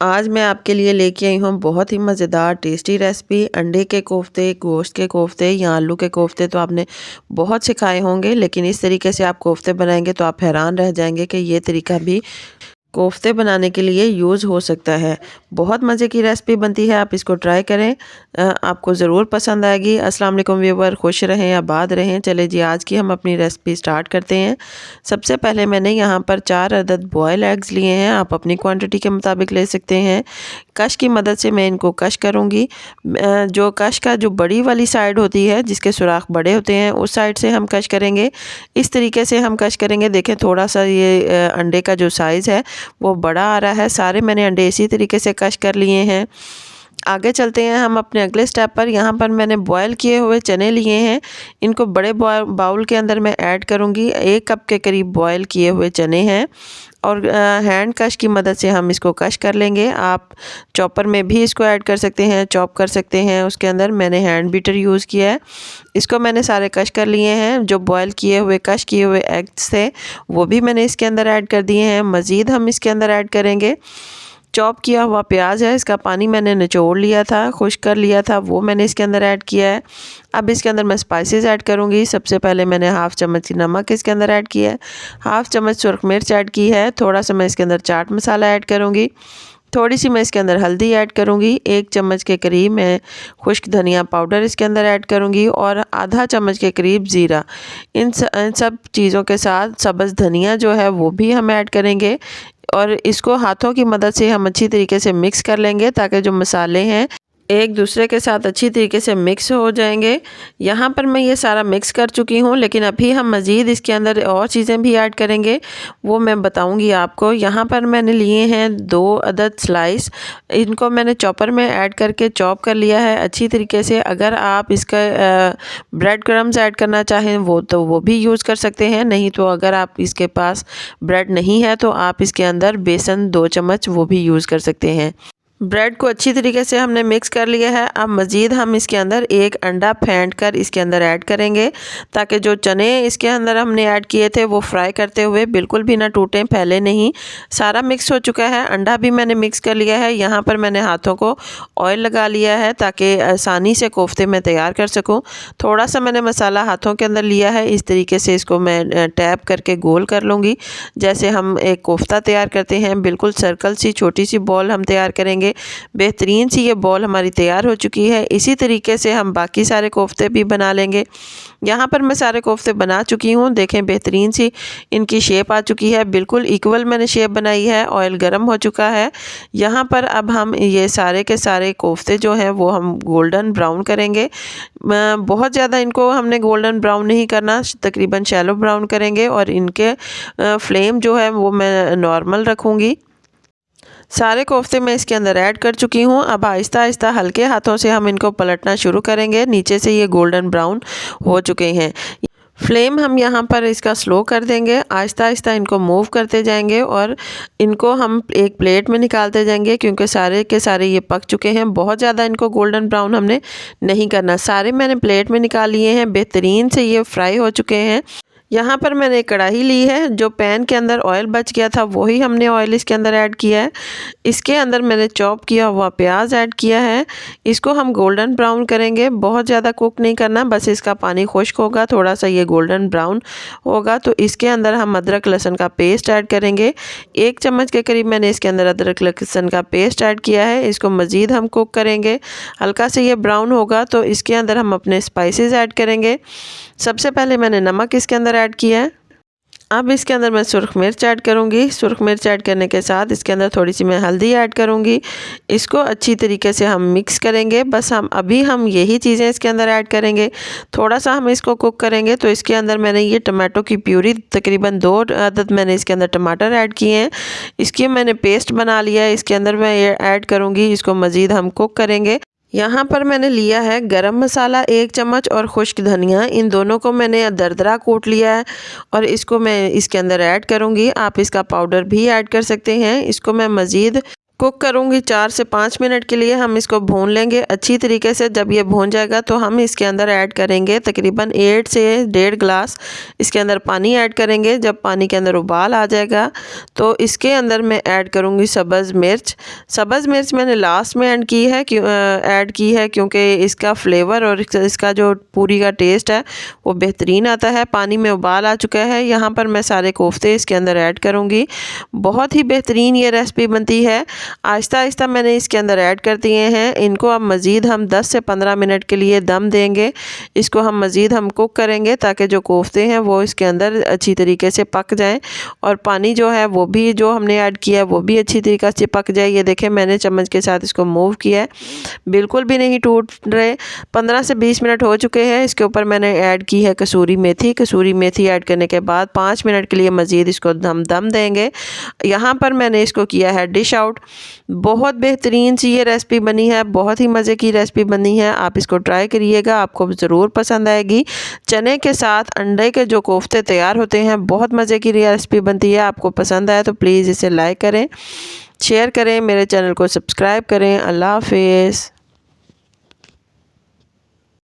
आज मैं आपके लिए लेके आई हूँ बहुत ही मज़ेदार टेस्टी रेसिपी अंडे के कोफ्ते, गोश्त के कोफ्ते या आलू के कोफ्ते तो आपने बहुत से खाए होंगे, लेकिन इस तरीके से आप कोफ्ते बनाएंगे तो आप हैरान रह जाएंगे कि ये तरीका भी कोफ्ते बनाने के लिए यूज़ हो सकता है। बहुत मज़े की रेसिपी बनती है, आप इसको ट्राई करें। आपको ज़रूर पसंद आएगी। अस्सलाम वालेकुम व्यूअर, खुश रहें आबाद रहें। चले जी, आज की हम अपनी रेसिपी स्टार्ट करते हैं। सबसे पहले मैंने यहाँ पर 4 अदद बॉयल एग्स लिए हैं। आप अपनी क्वांटिटी के मुताबिक ले सकते हैं। कश की मदद से मैं इनको कश करूँगी। जो कश का जो बड़ी वाली साइड होती है, जिसके सुराख बड़े होते हैं, उस साइड से हम कश करेंगे। इस तरीके से हम कश करेंगे। देखें, थोड़ा सा ये अंडे का जो साइज़ है वो बड़ा आ रहा है। सारे मैंने अंडे इसी तरीके से कश कर लिए हैं। आगे चलते हैं हम अपने अगले स्टेप पर। यहाँ पर मैंने बॉयल किए हुए चने लिए हैं। इनको बड़े बाउल के अंदर मैं ऐड करूँगी। 1 कप के करीब बॉयल किए हुए चने हैं और हैंड कश की मदद से हम इसको कश कर लेंगे। आप चॉपर में भी इसको ऐड कर सकते हैं, चॉप कर सकते हैं। उसके अंदर मैंने हैंड बीटर यूज़ किया है। इसको मैंने सारे कश कर लिए हैं। जो बॉयल किए हुए कश किए हुए एग्स थे वो भी मैंने इसके अंदर ऐड कर दिए हैं। मज़ीद हम इसके अंदर ऐड करेंगे चॉप किया हुआ प्याज है। इसका पानी मैंने निचोड़ लिया था, खुश्क कर लिया था, वो मैंने इसके अंदर ऐड किया है। अब इसके अंदर मैं स्पाइसेस ऐड करूँगी। सबसे पहले मैंने हाफ़ चम्मच नमक इसके अंदर ऐड किया है, हाफ़ चम्मच सुरख मिर्च ऐड की है। थोड़ा सा मैं इसके अंदर चाट मसाला ऐड करूँगी। थोड़ी सी मैं इसके अंदर हल्दी ऐड करूँगी। 1 चम्मच के करीब मैं खुश्क धनिया पाउडर इसके अंदर ऐड करूँगी और आधा चम्मच के करीब ज़ीरा। इन सब चीज़ों के साथ सब्ज़ धनिया जो है वो भी हम ऐड करेंगे और इसको हाथों की मदद से हम अच्छी तरीके से मिक्स कर लेंगे ताकि जो मसाले हैं एक दूसरे के साथ अच्छी तरीके से मिक्स हो जाएंगे। यहाँ पर मैं ये सारा मिक्स कर चुकी हूँ, लेकिन अभी हम मज़ीद इसके अंदर और चीज़ें भी ऐड करेंगे, वो मैं बताऊँगी आपको। यहाँ पर मैंने लिए हैं 2 अदद स्लाइस। इनको मैंने चॉपर में ऐड करके चॉप कर लिया है अच्छी तरीके से। अगर आप इसका ब्रेड क्रम्स ऐड करना चाहें वो भी यूज़ कर सकते हैं। नहीं तो अगर आप इसके पास ब्रेड नहीं है तो आप इसके अंदर बेसन 2 चम्मच वो भी यूज़ कर सकते हैं। ब्रेड को अच्छी तरीके से हमने मिक्स कर लिया है। अब मज़ीद हम इसके अंदर 1 अंडा फेंट कर इसके अंदर ऐड करेंगे ताकि जो चने इसके अंदर हमने ऐड किए थे वो फ्राई करते हुए बिल्कुल भी ना टूटें, फैले नहीं। सारा मिक्स हो चुका है। अंडा भी मैंने मिक्स कर लिया है। यहाँ पर मैंने हाथों को ऑयल लगा लिया है ताकि आसानी से कोफ्ते में तैयार कर सकूँ। थोड़ा सा मैंने मसाला हाथों के अंदर लिया है। इस तरीके से इसको मैं टैप करके गोल कर लूँगी, जैसे हम एक कोफ्ता तैयार करते हैं। बिल्कुल सर्कल सी छोटी सी बॉल हम तैयार करेंगे। बेहतरीन सी ये बॉल हमारी तैयार हो चुकी है। इसी तरीके से हम बाकी सारे कोफ्ते भी बना लेंगे। यहाँ पर मैं सारे कोफ्ते बना चुकी हूँ। देखें, बेहतरीन सी इनकी शेप आ चुकी है। बिल्कुल इक्वल मैंने शेप बनाई है। ऑयल गर्म हो चुका है। यहाँ पर अब हम ये सारे के सारे कोफ्ते जो हैं वो हम गोल्डन ब्राउन करेंगे। बहुत ज़्यादा इनको हमने गोल्डन ब्राउन नहीं करना, तकरीबन शैलो ब्राउन करेंगे और इनके फ्लेम जो है वो मैं नॉर्मल रखूँगी। सारे कोफ्ते मैं इसके अंदर ऐड कर चुकी हूँ। अब आहिस्ता आहिस्ता हल्के हाथों से हम इनको पलटना शुरू करेंगे। नीचे से ये गोल्डन ब्राउन हो चुके हैं। फ्लेम हम यहाँ पर इसका स्लो कर देंगे। आहिस्ता आहिस्ता इनको मूव करते जाएंगे और इनको हम एक प्लेट में निकालते जाएंगे, क्योंकि सारे के सारे ये पक चुके हैं। बहुत ज़्यादा इनको गोल्डन ब्राउन हमने नहीं करना। सारे मैंने प्लेट में निकाल लिए हैं। बेहतरीन से ये फ्राई हो चुके हैं। यहाँ पर मैंने एक कढ़ाई ली है। जो पैन के अंदर ऑयल बच गया था वही हमने ऑयल इसके अंदर ऐड किया है। इसके अंदर मैंने चॉप किया हुआ प्याज ऐड किया है। इसको हम गोल्डन ब्राउन करेंगे। बहुत ज़्यादा कुक नहीं करना, बस इसका पानी खुश्क होगा, थोड़ा सा ये गोल्डन ब्राउन होगा तो इसके अंदर हम अदरक लहसुन का पेस्ट ऐड करेंगे। 1 चम्मच के करीब मैंने इसके अंदर अदरक लहसुन का पेस्ट ऐड किया है। इसको मज़ीद हम कुक करेंगे। हल्का से ये ब्राउन होगा तो इसके अंदर हम अपने स्पाइसेस ऐड करेंगे। सबसे पहले मैंने नमक इसके अंदर ऐड किया है। अब इसके अंदर मैं सुरख मिर्च ऐड करूंगी। सुरख मिर्च ऐड करने के साथ इसके अंदर थोड़ी सी मैं हल्दी ऐड करूंगी। इसको अच्छी तरीके से हम मिक्स करेंगे। बस हम यही चीज़ें इसके अंदर ऐड करेंगे। थोड़ा सा हम इसको कुक करेंगे तो इसके अंदर मैंने ये टमाटो की प्यूरी तकरीबन 2 अदद मैंने इसके अंदर टमाटर ऐड किए हैं। इसकी मैंने पेस्ट बना लिया है। इसके अंदर मैं ये ऐड करूँगी। इसको मज़ीद हम कुक करेंगे। यहाँ पर मैंने लिया है गरम मसाला 1 चम्मच और खुश्क धनिया, इन दोनों को मैंने दरदरा कूट लिया है और इसको मैं इसके अंदर ऐड करूँगी। आप इसका पाउडर भी ऐड कर सकते हैं। इसको मैं मज़ीद कुक करूँगी 4 से 5 मिनट के लिए। हम इसको भून लेंगे अच्छी तरीके से। जब ये भून जाएगा तो हम इसके अंदर ऐड करेंगे तकरीबन 8 से 1.5 गिलास इसके अंदर पानी ऐड करेंगे। जब पानी के अंदर उबाल आ जाएगा तो इसके अंदर मैं ऐड करूँगी सब्ज़ मिर्च। सब्ज़ मिर्च मैंने लास्ट में ऐड की है क्योंकि इसका फ्लेवर और इसका जो पूरी का टेस्ट है वो बेहतरीन आता है। पानी में उबाल आ चुका है। यहाँ पर मैं सारे कोफ्ते इसके अंदर ऐड करूँगी। बहुत ही बेहतरीन ये रेसिपी बनती है। आहिस्ता आहिस्ता मैंने इसके अंदर ऐड कर दिए हैं। इनको अब मज़ीद हम 10 से 15 मिनट के लिए दम देंगे। इसको हम मज़ीद कुक करेंगे ताकि जो कोफ्ते हैं वो इसके अंदर अच्छी तरीके से पक जाएं और पानी जो है वो भी जो हमने ऐड किया है वो भी अच्छी तरीके से पक जाए। ये देखें मैंने चम्मच के साथ इसको मूव किया है, बिल्कुल भी नहीं टूट रहे। 15 से 20 मिनट हो चुके हैं। इसके ऊपर मैंने ऐड की है कसूरी मेथी। कसूरी मेथी ऐड करने के बाद 5 मिनट के लिए मज़ीद इसको दम देंगे। यहाँ पर मैंने इसको किया है डिश आउट। बहुत बेहतरीन सी ये रेसिपी बनी है, बहुत ही मज़े की रेसिपी बनी है। आप इसको ट्राई करिएगा, आपको ज़रूर पसंद आएगी। चने के साथ अंडे के जो कोफ्ते तैयार होते हैं, बहुत मज़े की रेसिपी बनती है। आपको पसंद आए तो प्लीज़ इसे लाइक करें, शेयर करें, मेरे चैनल को सब्सक्राइब करें। अल्लाह हाफ़िज़।